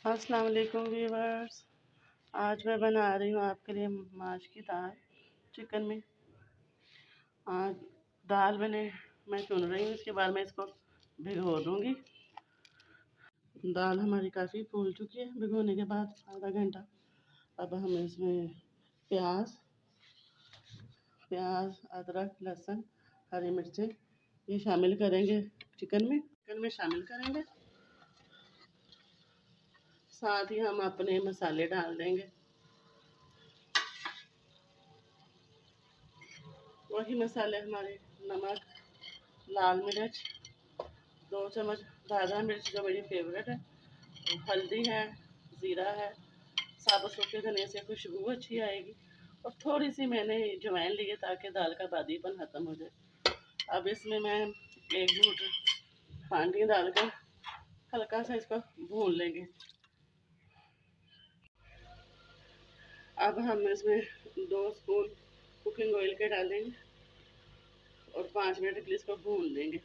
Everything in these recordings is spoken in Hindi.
अस्सलाम वालेकुम व्यूवर्स। आज मैं बना रही हूँ आपके लिए माश की दाल चिकन में। आज दाल मैं चुन रही हूँ, इसके बाद मैं इसको भिगो दूँगी। दाल हमारी काफ़ी फूल चुकी है भिगोने के बाद आधा घंटा। अब हम इसमें प्याज, अदरक, लहसुन, हरी मिर्चें ये शामिल करेंगे। चिकन में शामिल करेंगे। साथ ही हम अपने मसाले डाल देंगे। वही मसाले हमारे नमक, लाल मिर्च, 2 चम्मच दादा मिर्च जो मेरी फेवरेट है, हल्दी है, ज़ीरा है, साबुत सूखे धनिया से खुशबू अच्छी आएगी, और थोड़ी सी मैंने अजवाइन ली है ताकि दाल का बादीपन ख़त्म हो जाए। अब इसमें मैं 1 घूंट पानी डालकर हल्का सा इसको भून लेंगे। अब हम इसमें 2 स्पून कुकिंग ऑयल के डालेंगे और 5 मिनट के लिए इसको भून लेंगे।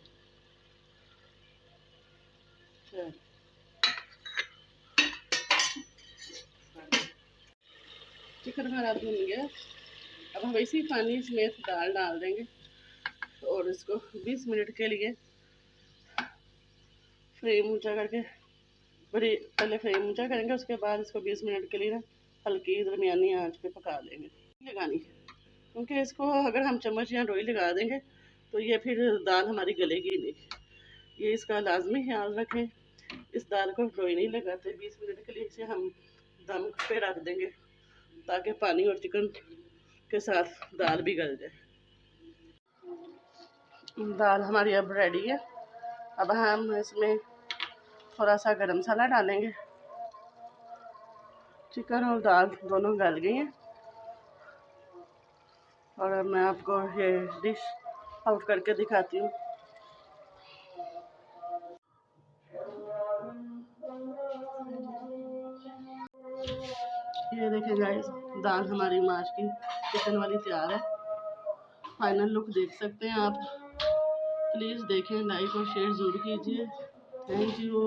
चिकन हमारा भून गया। अब हम इसी पानी में दाल डाल देंगे और इसको 20 मिनट के लिए फ्लेम ऊंचा करके पहले फ्लेम ऊंचा करेंगे, उसके बाद इसको 20 मिनट के लिए ना हल्की दरमियानी आंच पे पका लेंगे। लगानी क्योंकि इसको अगर हम चम्मच या लोई लगा देंगे तो ये फिर दाल हमारी गलेगी नहीं। ये इसका लाजमी ख्याल रखें। इस दाल को लोई नहीं लगाते। 20 मिनट के लिए इसे हम दम पे रख देंगे ताकि पानी और चिकन के साथ दाल भी गल जाए। दाल हमारी अब रेडी है। अब हम इसमें थोड़ा सा गरम मसाला डालेंगे। चिकन और दाल दोनों गल गई हैं और अब मैं आपको ये डिश आउट करके दिखाती हूँ। ये देखें गाइस, दाल हमारी माश की चिकन वाली तैयार है। फाइनल लुक देख सकते हैं आप। प्लीज़ देखें, लाइक और शेयर ज़रूर कीजिए। Thank you.